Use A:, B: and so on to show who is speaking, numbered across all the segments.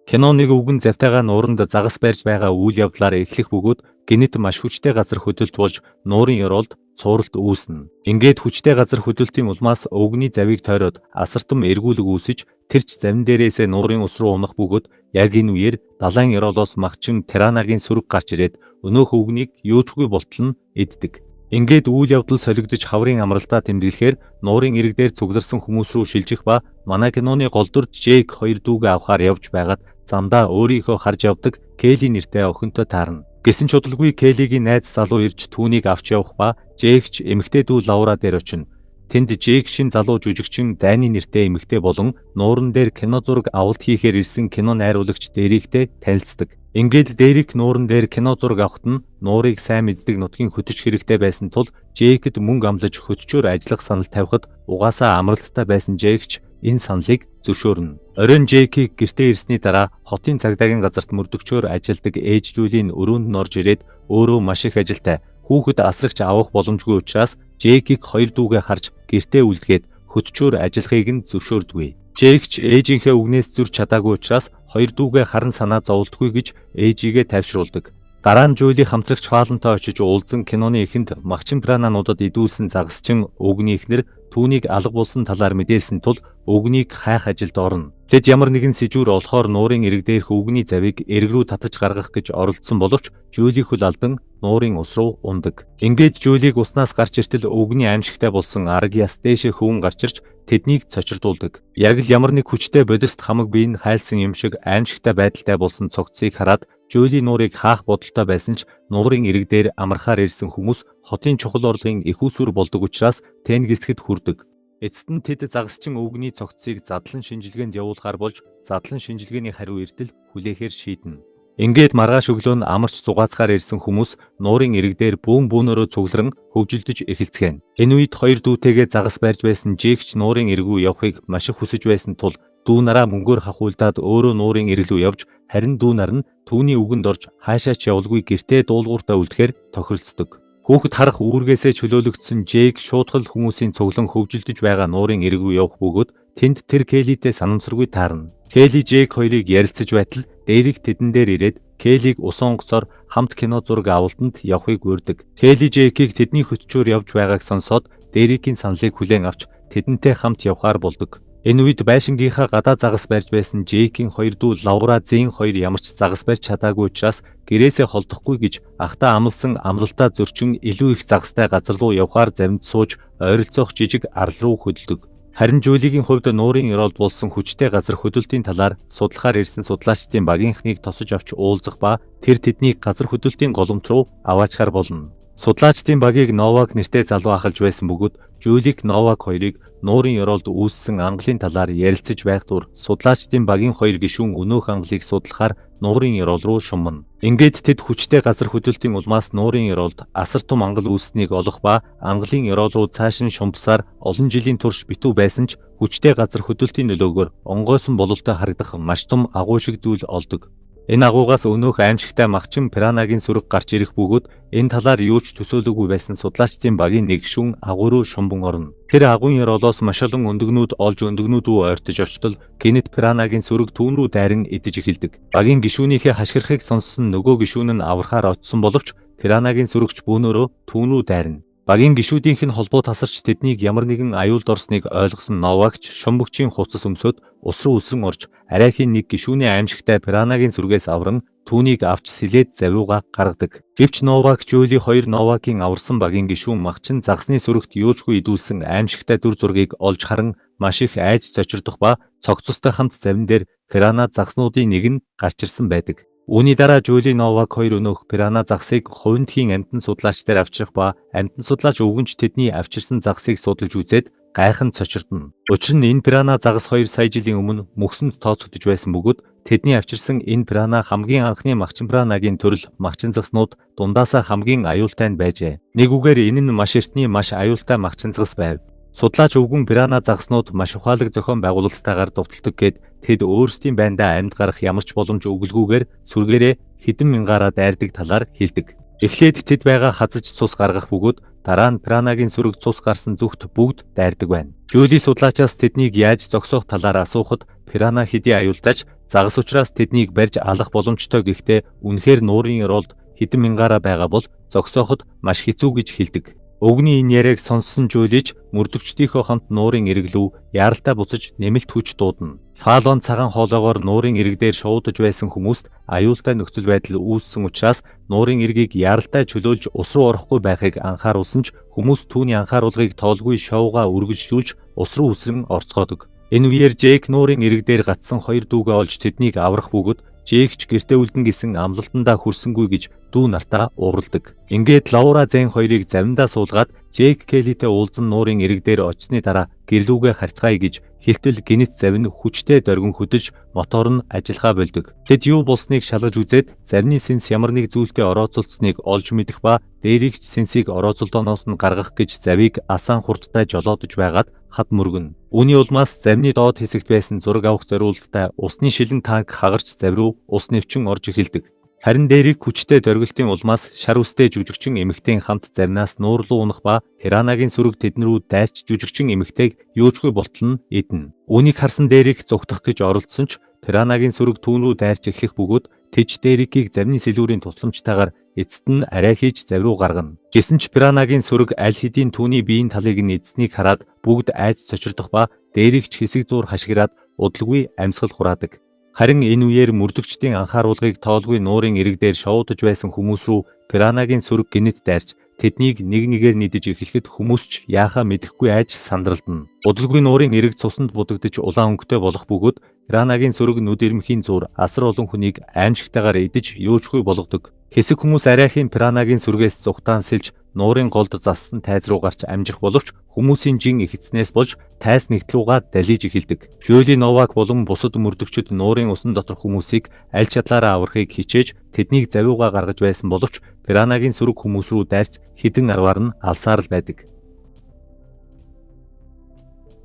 A: Киноныг өвгөн завтайгаа нууранд загас барьж байгаа үйл явдлаар эхлэх бөгөөд гэнэт маш хүчтэй газар хөдлөлт болж нуурын ёроолд цууралт үүснэ. Ингээд хүчтэй газар хөдлөлтийн улмаас өвгөний завийг тойроод асартам эргүүлэг үүсэж тэрч завин дээрээсээ нуурын ус руу унах бөгөөд яг энэ үеэр далайн ёроолоос махчин Пиранагийн сүрэг гарч ирээд өнөөх өвгөнийг юучгүй болтол нь иддэг. Ингээд үйл явдал солигдож хаврын амралтаа тэмдэглэхээр нуурын ирэг дээр цугларсан хүмүүс рүү шилжих ба манай киноны голдор Жейк хоёр дүүгээ авахаар явж байгаад замдаа өөрийнхөө харж явдаг Келли нэртэй охинтой таарна. Гэсэн ч удалгүй Келлигийн найз залуу ирж түүнийг авч явах ба Жейкч эмэгтэй дүү Лаура дээр очино. Тэнд Жейк шин залуу жүжигчин Дайны нэртэй эмэгтэй болон нууран дээр кино зураг авалт хийхээр ирсэн кино найруулагч Дэриктэй танилцдаг. Ингээд Дэрик нууран дээр кино зураг авахт нь нуурыг сайн мэддэг нутгийн хөтөч хэрэгтэй байсан тул Жейкэд мөнгө амлаж хөтчөөр ажиллах санал тавихад угаасаа амралттай байсан Жейкч энэ саналыг зөвшөөрнө. Оройн Жейкийг гэртээ ирсний дараа хотын цагдаагийн газарт мөрдөгчөөр ажилладаг ээж Жүүлийн өрөөнд нь орж ирээд өөрөө маш их ажилтай хүүхэд асрагч авах боломжгүй учраас Жейкийг хоёр дүүгээ харж гэртээ үлдгээд хөтчөөр ажиллахыг нь зөвшөөрдгүй. Жейкч ээжийнхээ үгнээс зөрч чадаагүй учраас хоёр дүүгээ харан санаа зовлтгүй гэж ээжигээ тайвшруулдаг. Дараа нь Жүүли хамтрагч Фалантай очиж уулзсан киноны эхэнд махчин Пиранануудад идүүлсэн загасчин өвгөний эхнэр түүнийг алга болсон талаар мэдээлсэн тул өвгөнийг хайх ажилд орно. Тэд ямар нэгэн сэжүүр олохоор нуурын ирэг дээрх өвгөний завийг эрг рүү татаж гаргах гэж оролдсон боловч Жүүли хөл алдан нуурын ус руу ундаг. Ингээд Жүүлиг уснаас гарч иртэл өвгөний аимшигтай болсон Аргиас дээшээ хөвөн гарч ирж тэднийг цочирдуулдаг. Яг л ямар нэг хүчтэй бодист хамаг бие нь хайлсан юм шиг аимшигтай байдалтай болсон цогцыг хараад Жүүли нуурыг хаах бодолтой байсан ч нуурын ирэг дээр амархаар ирсэн хүмүүс хотын чухал орлогын их усүр болдог учраас Тенгисгэд хүрдэг. Эцэст нь тэд загасчин өвгөний цогцыг задлан шинжилгээнд явуулахаар болж задлан шинжилгээний хариу эрдэл хүлээхээр шийднэ. Ингээд маргааш өглөө нь амарч зугаацгаар ирсэн хүмүүс нуурын ирэг дээр бүүн бүүнөрөө цугларан хөвжилдөж эхэлцгээв. Энэ үед хоёр дүүтэйгээ загас барьж байсан Жейкч нуурын иргүү явахыг маш их хүсэж байсан тул дүү нараа мөнгөөр хахуулдаад өөрөө нуурын ирэг рүү явж харин дүү нар нь түүний үгэнд орж хаашаач явуулгүй гэртээ дуулууртаа үлдэхээр тохиролцдог. Хүүхэд харах үүргээсээ чөлөөлөгдсөн Жейк шуудхал хүмүүсийн цуглан хөвжилдөж байгаа нуурын ирэг рүү явах бөгөөд тэнд тэр Келлитэй санамсаргүй таарна. Келли Жейк хоёрыг ярилцаж байтал Дэрик тэдэн дээр ирээд Келлиг ус онгоцоор хамт кино зураг авалтанд явахыг урьдаг. Келли Жейкийг тэдний хөтчөөр явж байгааг сонсоод Дэрикийн саналыг хүлээн авч тэдэнтэй хамт явхаар болдог. Энэ үед байшингийнхаа гадаа загас барьж байсан Жейкийн хоёр дүү Лаура Зин хоёр ямарч загас барьж чадаагүй учраас гэрээсээ холдохгүй гэж ахтаа амлсан амлалтаа зөрчин илүү их загастай газар руу явхаар завинд сууж ойролцоох жижиг арал руу хөдөлдөг. Харин Жүүлигийн хувьд нуурын ёроолд болсон хүчтэй газар хөдлөлтийн талаар судлахаар ирсэн судлаачдын багийнхныг тосож авч уулзах ба тэр тэднийг газар хөдлөлтийн голомт руу аваачаар болно. Судлаачдын багийг Новак нэртэй залуу ахалж байсан бөгөөд Жүүлик Новак хоёрыг нуурын ёроолд үүссэн ангалын талаар ярилцаж байх тур судлаачдын багийн хоёр гишүүн өнөөх ангалыг судлахаар нуурын ёроол руу шумна. Ингээд тэд хүчтэй газар хөдлөлтийн улмаас нуурын ёроолд асар том ангал үүссэнийг олох ба ангалын ёроол руу цааш нь шумбсаар олон жилийн турш битүү байсан ч хүчтэй газар хөдлөлтийн нөлөөгөөр онгойсон бололтой харагдах маш том агуу шиг зүйл олдог. Энэ агуугаас өнөөх аимшигтай махчин Пиранагийн сүрэг гарч ирэх бөгөөд энэ талаар юу ч төсөөлөөгүй байсан судлаачдын багийн нэг гишүүн агуу руу шумбан орно. Тэр агуун ёроолоос маш олон өндөгнүүд олж өндөгнүүд рүү ойртож очтол гинэт Пиранагийн сүрэг түүн рүү дайран идэж эхэлдэг. Багийн гишүүнийхээ хашгирахыг сонссон нөгөө гишүүн нь аврахаар очсон боловч Пиранагийн сүрэгч бөөнөрөө түүн рүү дайрна. Багийн гишүүдийнх нь холбоо тасарч тэднийг ямар нэгэн аюулд орсныг ойлгосон Новакч шумбагчийн хувцас өмсөд ус руу үсрэн орж арайхийн нэг гишүүний аимшигтай Пиранагийн сүргээс авран түүнийг авч сэлээд завиугаа гаргадаг. Гэвч Новак Жүүли хоёр Новакийн аварсан багийн гишүүн махчин загсны сүрэгт юучгүй идүүлсэн аимшигтай дүр зургийг олж харан маш их айж цочирдох ба цогцостой хамт завин дээр Пирана загснуудын нэг нь гарч ирсэн байдаг. Үүний дараа Жүүли Новак хоёр өнөөх Пирана загсыг хувинтхийн амтан судлаач дээр авчрах ба амтан судлаач өвгөнч тэдний авчирсан загсыг судалж үзээд гайхан цочирдно. Учир нь энэ Пирана загас 2 сая жилийн өмнө мөксөнд тооцогдож байсан бөгөөд тэдний авчирсан энэ Пирана хамгийн анхны махчин Пиранагийн төрөл махчин загснууд дундаасаа хамгийн аюултай нь байжээ. Нэг үгээр энэ нь маш эртний маш аюултай махчин загас байв. Судлаач өвгөн Пирана загснууд маш ухаалаг зохион байгуулалттайгаар довтолдог гэд тэд өөрсдийн байндаа амьд гарах ямар ч боломж өгөлгүйгээр сүргээрээ хэдэн мянгаараа дайрдаг талаар хэлдэг. Эхлээд тэд байгаа хазаж цус гаргах бөгөөд дараа нь Пиранагийн сүрэг цус гарсан зүгт бүгд дайрдаг байна. Жюли судлаачаас тэднийг яаж зогсоох талаар асуухад Пирана хэдий аюултаж загас учраас тэднийг барьж алах боломжтой гэхдээ үнэхээр нуурын ролд хэдэн мянгаараа байгаа бол зогсооход маш хэцүү гэж хэлдэг. Өвгний энэ яриаг сонссон Жюлиж мөрдөгчдийнхөө хамт нуурын эрэг лүү яаралтай буцаж нэмэлт хүч дуудана. Фалон цагаан хоолоогоор нуурын эрэг дээр шуудаж байсан хүмүүст аюултай нөхцөл байдал үүссэн учраас нуурын эргийг яаралтай чөлөөлж ус руу орохгүй байхыг анхааруулсан ч хүмүүс түүний анхааруулгыг тоолгүй шоугаа үргэлжлүүлж ус руу үсрэн орцгоодог. Энэ үеэр Жейк нуурын эрэг дээр гацсан хоёр дүүгээ олж тэднийг аврах бөгөөд Жейк ч гэртээ үлдэн гисэн амлалтандаа хүрсэнгүй гэж дүү нартаа уурладаг. Ингээд Лаура Зэн хоёрыг завиндаа суулгаад Жейк Келлитэй уулзан нуурын эрэг дээр очсны дараа гэрлүүгээ харьцгаая гэж хэлтэл гинэт завин хүчтэй дөргөн хөдөлж мотор нь ажиллахаа болдог. Тэд юу болсныг шалгаж үзээд завны сэнс ямар нэг зүйлтэй орооцолцсныг олж мэдэх ба дээрийгч сэнсийг орооцолдооноос нь гаргах гэж завийг асан хурдтай жолоодож байгаад хад мөргөн. Үүний улмаас завны доод хэсэгт байсан зураг авах зориулалттай усны шилэн танк хагарч зав руу ус нэвчин орж эхэлдэг. Харин дээрийг хүчтэй дөргөлтийн улмаас шар үстэй жүжигчин эмэгтэйн хамт завнаас нуур руу унах ба Пиранагийн сүрэг тэднэрүү дайрч жүжигчин эмэгтэйг юучгүй болтол нь эднэ. Үүнийг харсан дээрийг зүгтах гэж оролдсон ч Пиранагийн сүрэг түүн рүү дайрч эхлэх бөгөөд тэж дээрийг завны сэлүүрийн тусламжтайгаар эцэст нь арай хийж зав руу гаргана. Гэсэн ч Пиранагийн сүрэг аль хэдийн түүний биеийн талыг нь эзнийг хараад бүгд айж цочирдох ба дээрийгч хэсэг зуур хашгираад удалгүй амьсгал хураадаг. Харин энэ үеэр мөрдөгчдийн анхааруулгыг тоолгүй нуурын эрэг дээр шоудаж байсан хүмүүс рүү Пиранагийн сүрэг гинэт дайрч тэднийг нэг нэгээр нийдэж эхлэхэд хүмүүс ч яахаа мэдэхгүй айж сандралдана. Удалгүй нуурын эрэг цуснд будагдж улаан өнгөтэй болох бөгөөд Пиранагийн сүрэг нүд ирмхийн зуур асар олон хүнийг аимшигтайгаар идэж юучгүй болгодог. Хэсэг хүмүүс арайхийн Пиранагийн сүргээс зүгтаан сэлж нуурын голд зассан тайз руу гарч амжих боловч хүмүүсийн жин ихэцснээс болж тайз нэгт руугаа далиж эхэлдэг. Жюли Новак болон бусад мөрдөгчд нуурын усан дотор хүмүүсийг аль чадлаараа аврахыг хичээж тэднийг завиугаа гаргаж байсан боловч Пиранагийн сүрэг хүмүүс рүү дайрч хідэн арваар нь алсаар л байдаг.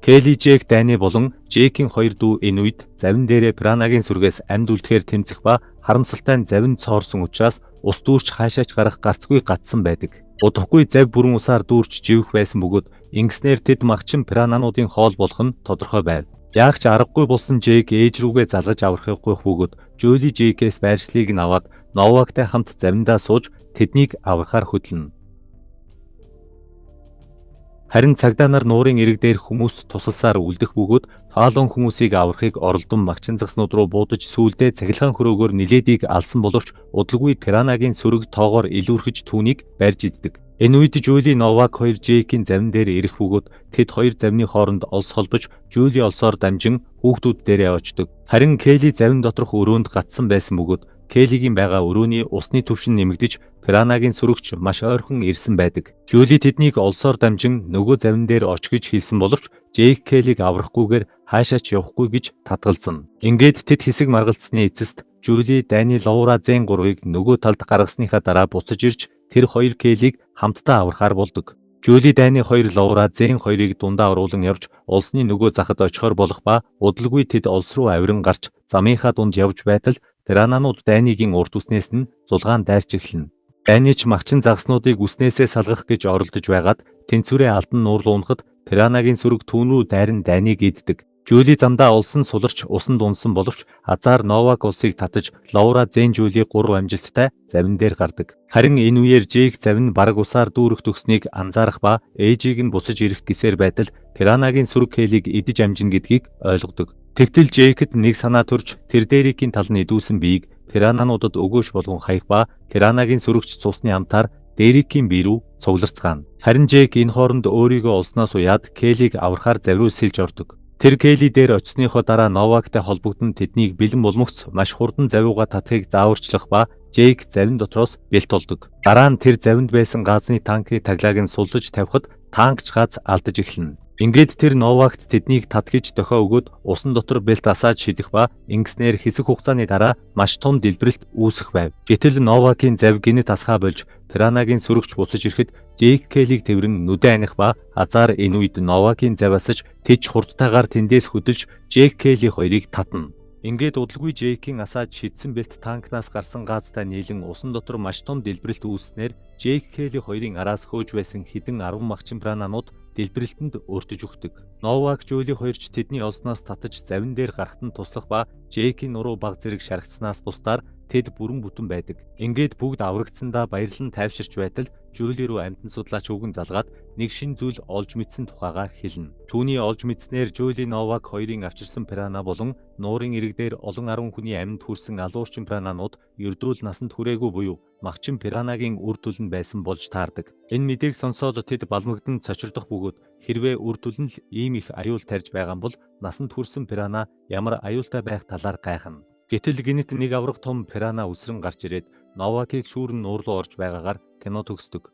A: Келли Жейк Дани болон Жейкийн хоёр дүү энэ үед завин дээрээ Пиранагийн сүргээс амьд үлдэхээр тэмцэх ба харамсалтай нь завин цоорсон учраас ус дүүрч хаашаач гарах гарцгүй гацсан байдаг. Удахгүй зав бүрэн усаар дүүрч живэх байсан бөгөөд ингэснээр тэд магчин пиранануудын хоол болох нь тодорхой байв. Яг ч аргагүй болсон Жейк ээж рүүгээ залгаж аврахыг гуйх бөгөөд Жюли Жейкээс байршлыг нь аваад Новактай хамт завиндаа сууж тэднийг аврахаар хөдлөнө. Харин цагдаа нар нуурын эрэг дээр хүмүүст тусалсаар үлдэх бөгөөд Фалон хүмүүсийг аврахыг оролдон магчин загснууд руу буудаж сүүлдээ цахилгаан хөрөөгөөр нилээдийг алсан боловч удалгүй Пиранагийн сүрэг тоогоор илүүрхэж түүнийг барьж иддэг. Энэ үед Жюли Новак хоёр Жейкийн завин дээр ирэх бөгөөд тэд хоёр завны хооронд олс холбож Жюли олсоор дамжин хүүхдүүд дээрээ очдог. Харин Келли завин доторх өрөөнд гацсан байсан бөгөөд Келлигийн байгаа өрөөний усны түвшин нэмэгдэж Пиранагийн сүрэгч маш ойрхон ирсэн байдаг. Жюли тэднийг олсоор дамжин нөгөө завин дээр оч гэж хэлсэн боловч Жейк Келлиг аврахгүйгээр хаашаач явахгүй гэж татгалзсан. Ингээд тэд хэсэг маргалцсны эцэст Жюли Дани Лаура Зэн гурвыг нөгөө талд гаргасныхаа дараа буцаж ирж тэр хоёр Келлиг хамтдаа аврахаар болдог. Жюли Дани хоёр Лаура Зэн хоёрыг дундаа оруулан явж улсны нөгөө захад очихоор болох ба удалгүй тэд улс руу авиран гарч замынхаа дунд явж байтал Пирананууд Данигийн урд үснээс нь зулгаан дайрч эхэлнэ. Дани ч магчин загснуудыг үснээсээ салгах гэж оролдож байгаад тэнцвэрээ алдан нуур руу унахад Пиранагийн сүрэг түүн рүү дайран Даниг иддэг. Жюли замдаа улсан суларч усанд унсан боловч азар Новак улсыг татаж Лаура Зэн Жюли 3 амжилттай завин дээр гардаг. Харин энэ үеэр Жейк завин бараг усаар дүүрэх төгснийг анзаарах ба ээжийг нь буцаж ирэх гисээр байтал Пиранагийн сүрэг Келлиг идэж амжина гэдгийг ойлгодог. Тэгтэл Жейкэд нэг санаа төрж тэр дээрийн тал нь идүүлсэн биеийг Пиранануудад өгөөш болгон хаях ба Пиранагийн сүрэгч цусны амтаар Дерикийн бие рүү цугларцгаана. Харин Жейк энэ хооронд өөрийгөө олсноос уяад Келлиг аврахаар завиу сэлж ордог. Тэр Келли дээр очсныхоо дараа Новактай холбогдсон тэднийг бэлэн булмөгц маш хурдан завиугаа татахыг зааварчлах ба Жейк завин дотроос бэлт олдог. Дараа нь тэр завинд байсан газны танкны таглааг нь суллаж тавихад танкч газ алдаж эхэлнэ. Ингээд тэр Новакт тэднийг татгиж дохио өгөөд усан дотор бэлт асааж шидэх ба ингэснээр хэсэг хугацааны дараа маш том дэлбэрэлт үүсэх байв. Гэтэл Новакийн зав гинэт асхаа болж Пиранагийн сүрэгч буцаж ирэхэд Жейк Келлиг тэврэн нүдэ аних ба азар энэ үед Новакийн зав асаж тэж хурдтайгаар тэндээс хөдөлж Жейк Келли хоёрыг татна. Ингээд удалгүй Жейкийн асааж шидсэн бэлт танкнаас гарсан газтай нийлэн усан дотор маш том дэлбэрэлт үүснээр Жейк Келли хоёрын араас хөөж байсан хідэн 10 махчин пирананууд дэлбэрэлтэнд өртөж өгдөг. Новак Жули хоёрч тэдний олсноос татаж завин дээр гарахт нь туслах ба Жейкийн нуруу баг зэрэг шаргацснаас бусдаар тэд бүрэн бүтэн байдаг. Ингээд бүгд аврагдсандаа баярлан тайвширч байтал Жули руу амьтан судлаач үгэн залгаад нэг шин зүйл олж мэдсэн тухайга хэлнэ. Түүний олж мэдснээр Жули Новак хоёрын авчирсан пирана болон нуурын ирэг дээр олон 10 хүний амьд хүрсэн алуурчин пирананууд ердөөл насанд хүрээгүй буюу махчин пиранагийн үр дүл нь байсан болж таардаг. Энэ мэдээг сонсоод тэд балмагдан цочирдох бөгөөд хэрвээ үр дүл нь л ийм их аюул тарьж байгаа бол насанд хүрсэн пирана ямар аюултай байх талаар гайхна. Гэтэл гинэт нэг аврах том пирана үсрэн гарч ирээд Новакийг шүүрэн нуур руу орж байгаагаар кино төгсдөг.